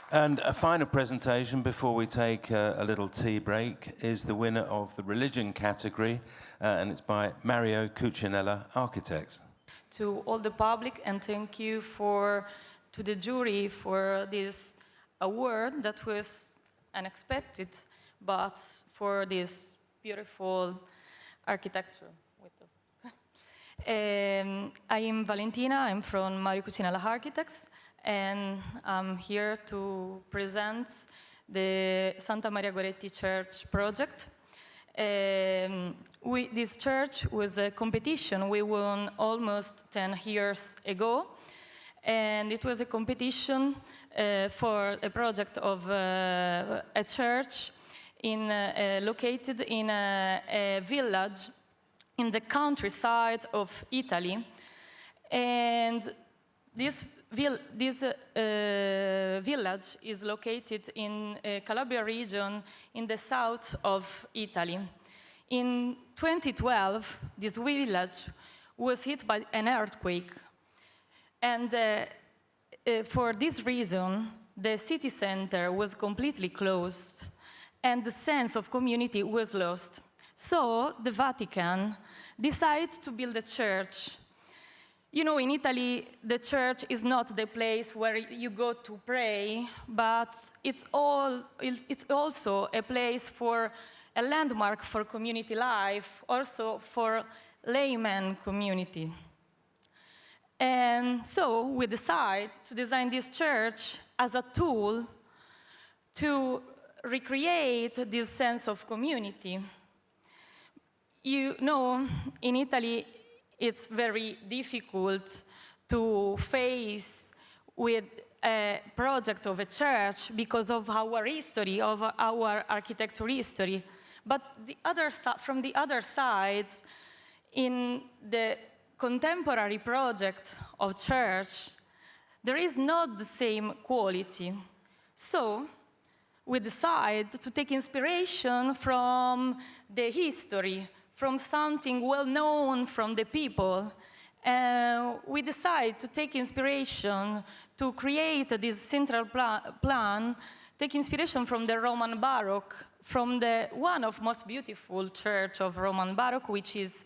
And a final presentation before we take a little tea break is the winner of the religion category, and it's by Mario Cucinella Architects. To all the public, and thank you to the jury for this award that was unexpected, but for this beautiful architecture. I am Valentina, I'm from Mario Cucinella Architects, and I'm here to present the Santa Maria Goretti Church project. This church was a competition we won almost 10 years ago, and it was a competition for a project of a church located in a village in the countryside of Italy. And this village is located in Calabria region in the south of Italy. In 2012, this village was hit by an earthquake. And for this reason, the city center was completely closed and the sense of community was lost. So the Vatican decided to build a church. You know, in Italy, the church is not the place where you go to pray, but it's also a place for a landmark for community life, also for layman community. And so we decided to design this church as a tool to recreate this sense of community. You know, in Italy, it's very difficult to face with a project of a church because of our history, of our architecture history. But from the other side, in the contemporary project of church, there is not the same quality. So we decided to take inspiration from the history, from something well-known from the people. We decided to take inspiration to create this central plan, take inspiration from the Roman Baroque, from the one of most beautiful church of Roman Baroque, which is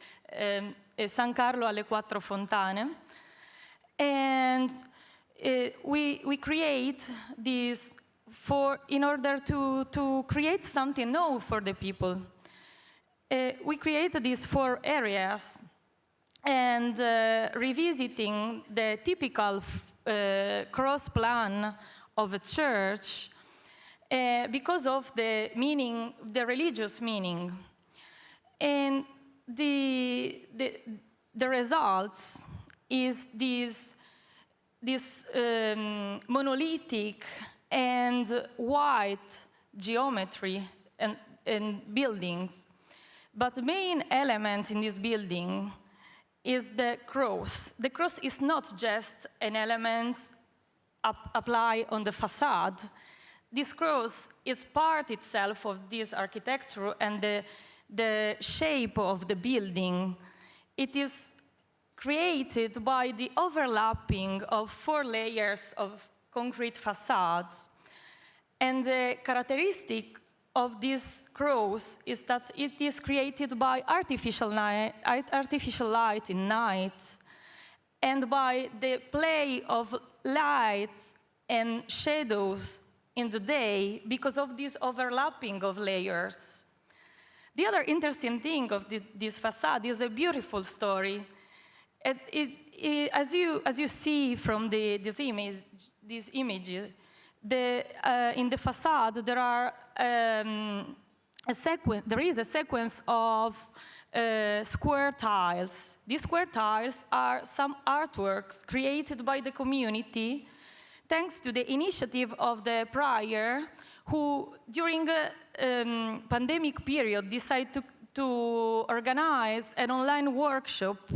San Carlo alle Quattro Fontane. And we create this in order to create something new for the people. We created these 4 areas and revisiting the typical cross plan of a church because of the meaning, the religious meaning. And the results is this monolithic and white geometry and buildings. But the main element in this building is the cross. The cross is not just an element applied on the facade. This cross is part itself of this architecture and the shape of the building. It is created by the overlapping of 4 layers of concrete facades. And the characteristic of this cross is that it is created by artificial light in night and by the play of lights and shadows in the day because of this overlapping of layers. The other interesting thing of this facade is a beautiful story. As you see from this image, in the facade, there is a sequence of square tiles. These square tiles are some artworks created by the community thanks to the initiative of the prior who, during a pandemic period, decided to organize an online workshop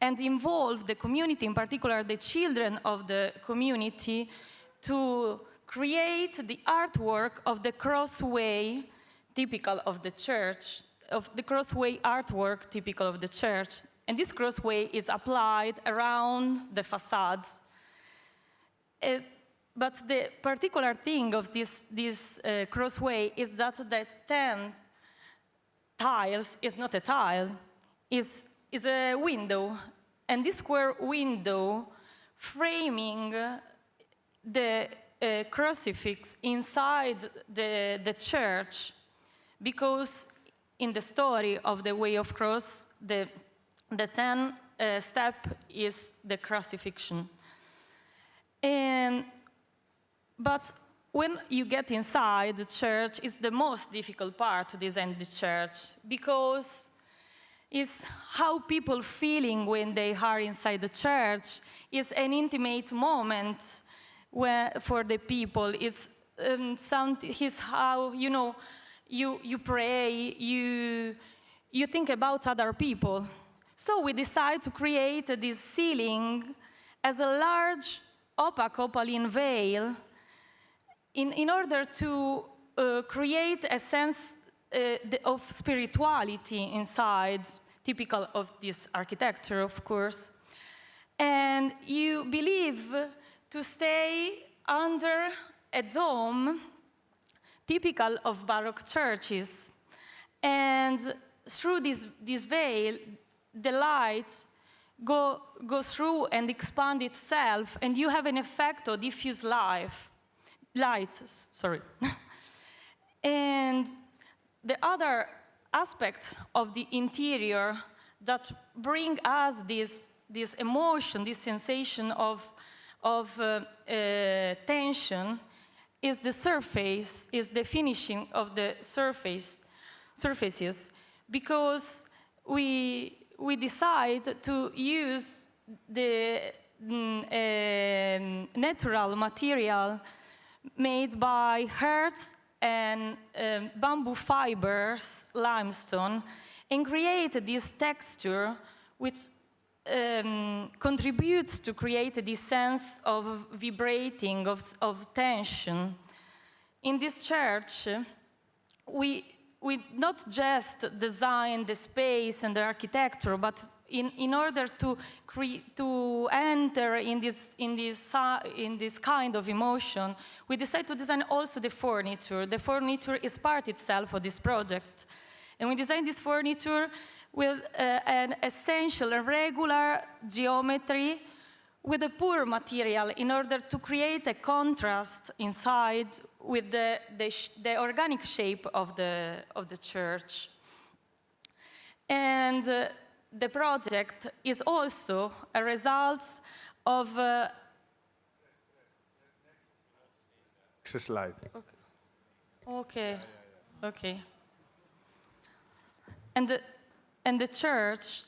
and involve the community, in particular the children of the community, to create the artwork of the crossway typical of the church, of the crossway artwork typical of the church. And this crossway is applied around the facade. but the particular thing of this crossway is that the 10 tiles is not a tile, is a window. And this square window framing the crucifix inside the church, because in the story of the Way of Cross, the 10th step is the crucifixion. But when you get inside the church, it's the most difficult part to design the church, because it's how people feeling when they are inside the church. It's an intimate moment for the people. It's how, you know, you pray, you think about other people. So we decide to create this ceiling as a large opaque opaline veil in order to create a sense of spirituality inside, typical of this architecture, of course. And you believe to stay under a dome, typical of Baroque churches. And through this veil, the light go through and expand itself, and you have an effect of diffuse light. And the other aspects of the interior that bring us this emotion, this sensation of tension, is the surface, is the finishing of the surfaces, because we decide to use the natural material made by earth and bamboo fibers, limestone, and create this texture which contributes to create this sense of vibrating, of tension. In this church, we not just design the space and the architecture, but in order to enter in this kind of emotion, we decide to design also the furniture. The furniture is part itself of this project. And we designed this furniture with an essential and regular geometry with a poor material in order to create a contrast inside with the organic shape of the church. And the project is also a result of... Next slide. Okay. Okay. And the church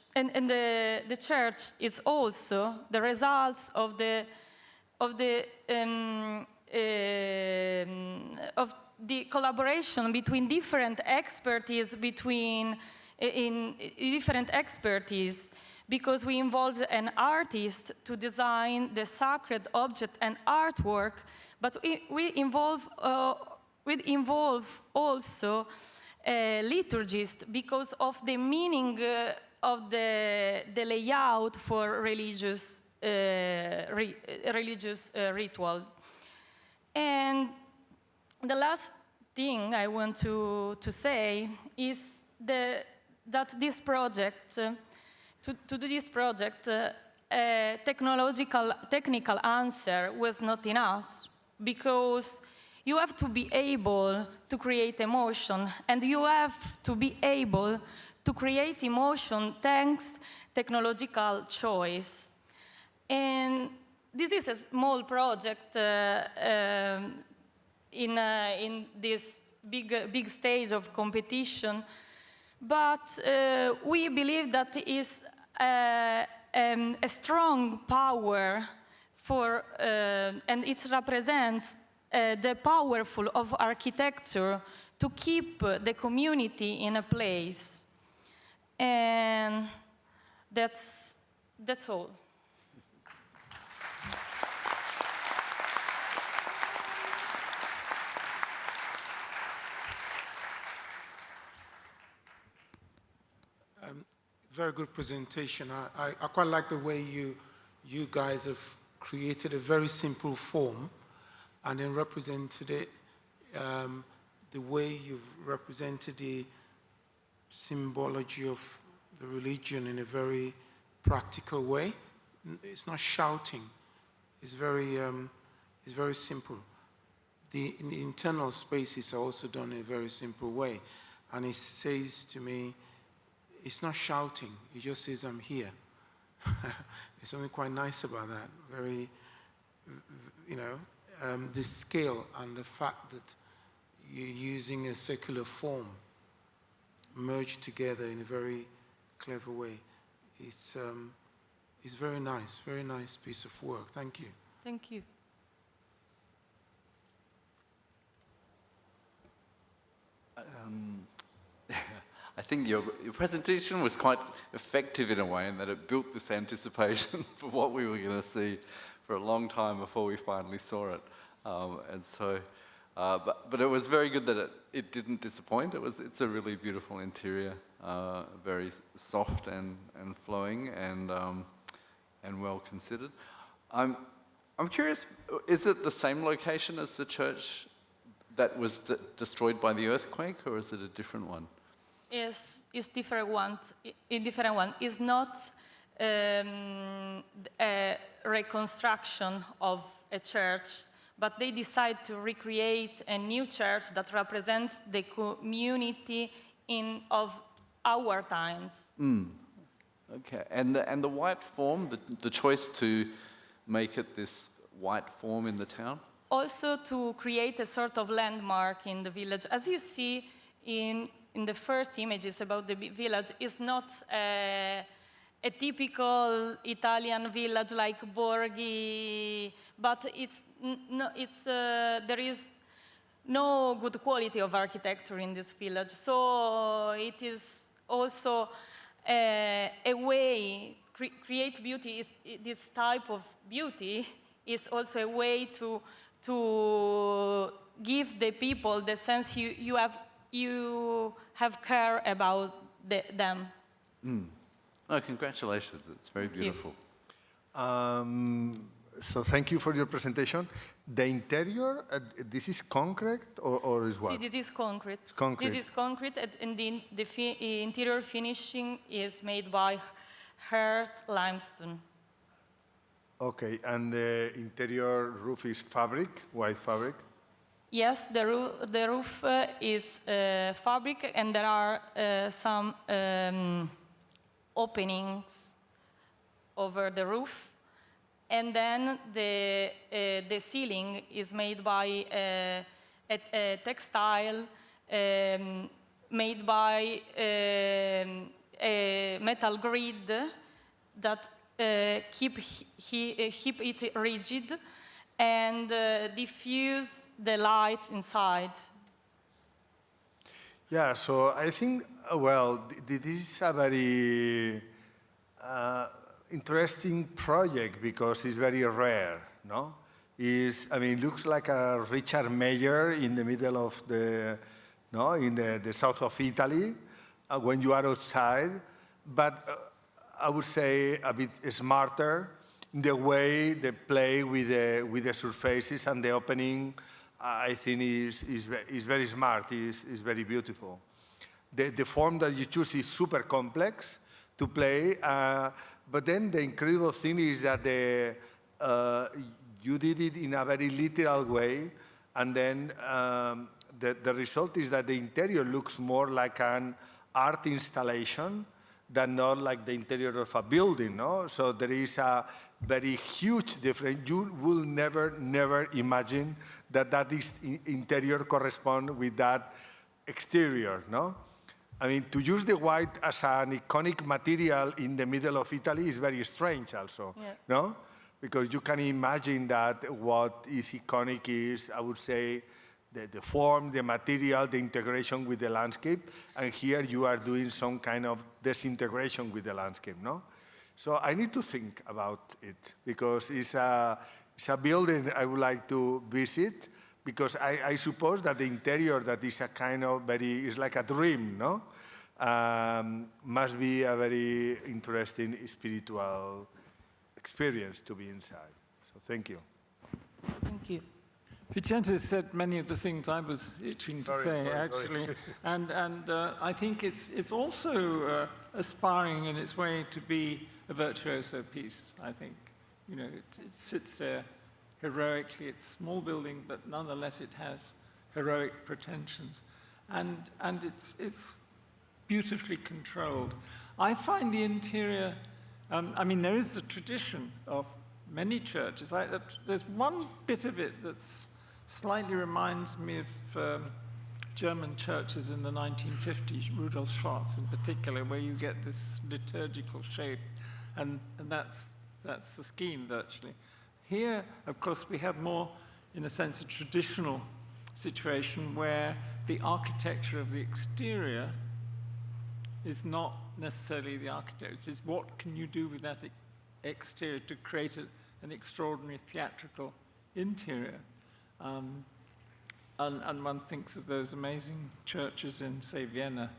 is also the results of the collaboration between different expertise, because we involved an artist to design the sacred object and artwork, but we involve also liturgist because of the meaning of the layout for religious ritual. And the last thing I want to say is that this project, to do this project, a technical answer was not enough, because you have to be able to create emotion, and you have to be able to create emotion thanks technological choice. And this is a small project in this big stage of competition, but we believe that it is a strong power for, and it represents the powerful of architecture to keep the community in a place. And that's all. Very good presentation. I quite like the way you guys have created a very simple form and then represented it the way you've represented the symbology of the religion in a very practical way. It's not shouting. It's very simple. The internal spaces are also done in a very simple way. And it says to me, it's not shouting. It just says, I'm here. There's something quite nice about that. Very, the scale and the fact that you're using a secular form merged together in a very clever way. It's very nice piece of work. Thank you. Thank you. I think your presentation was quite effective in a way in that it built this anticipation for what we were going to see for a long time before we finally saw it. But it was very good that it didn't disappoint. It's a really beautiful interior, very soft and flowing and well considered. I'm curious, is it the same location as the church that was destroyed by the earthquake, or is it a different one? Yes, it's different one. It's not a reconstruction of a church, but they decide to recreate a new church that represents the community of our times. Okay, and the white form, the choice to make it this white form in the town? Also to create a sort of landmark in the village. As you see in the first images about the village, it's not a typical Italian village like Borghi, but there is no good quality of architecture in this village. So it is also a way, create beauty, this type of beauty is also a way to give the people the sense you have care about them. Oh, congratulations, it's very beautiful. So thank you for your presentation. The interior, this is concrete or is what? See, this is concrete. Concrete. This is concrete, and the interior finishing is made by hard limestone. Okay, and the interior roof is fabric, white fabric? Yes, the roof is fabric, and there are some openings over the roof. And then the ceiling is made by a textile made by a metal grid that keep it rigid and diffuse the light inside. Yeah, so I think, well, this is a very interesting project because it's very rare, no? It looks like a Richard Mayer in the middle of the, no, in the south of Italy when you are outside, but I would say a bit smarter in the way they play with the surfaces and the opening. I think is very smart, is very beautiful. The form that you choose is super complex to play, but then the incredible thing is that you did it in a very literal way, and then the result is that the interior looks more like an art installation than not like the interior of a building, no? So there is a very huge difference. You will never imagine that this interior corresponds with that exterior, no? I mean, to use the white as an iconic material in the middle of Italy is very strange also, yeah. No? Because you can imagine that what is iconic is, I would say, the form, the material, the integration with the landscape, and here you are doing some kind of disintegration with the landscape, no? So I need to think about it, because it's a building I would like to visit, because I suppose that the interior that is a kind of is like a dream, no? Must be a very interesting spiritual experience to be inside. So thank you. Thank you. Vicente said many of the things I was itching to say, actually. And I think it's also aspiring in its way to be a virtuoso piece, I think. You know, it sits there heroically. It's a small building, but nonetheless it has heroic pretensions. And it's beautifully controlled. I find the interior, I mean, there is a tradition of many churches. There's one bit of it that's slightly reminds me of German churches in the 1950s, Rudolf Schwarz in particular, where you get this liturgical shape, and that's the scheme virtually. Here, of course, we have more, in a sense, a traditional situation where the architecture of the exterior is not necessarily the architecture. It's what can you do with that exterior to create an extraordinary theatrical interior. And one thinks of those amazing churches in, say, Vienna,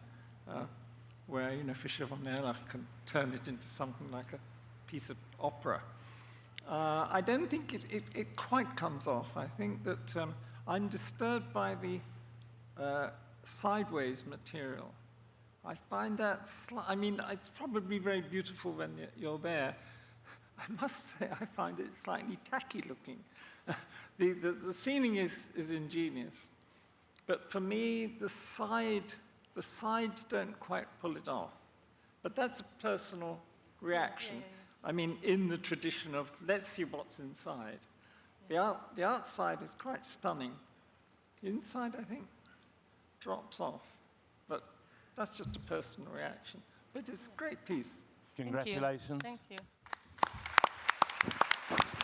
where, you know, Fischer von Erlach can turn it into something like a piece of opera. I don't think it quite comes off. I think that I'm disturbed by the sideways material. I find that, I mean, it's probably very beautiful when you're there. I must say, I find it slightly tacky looking. The ceiling is ingenious, but for me, the sides don't quite pull it off. But that's a personal reaction. Yeah. I mean, in the tradition of let's see what's inside. The outside is quite stunning. The inside, I think, drops off. But that's just a personal reaction. But it's a great piece. Congratulations. Thank you. Thank you.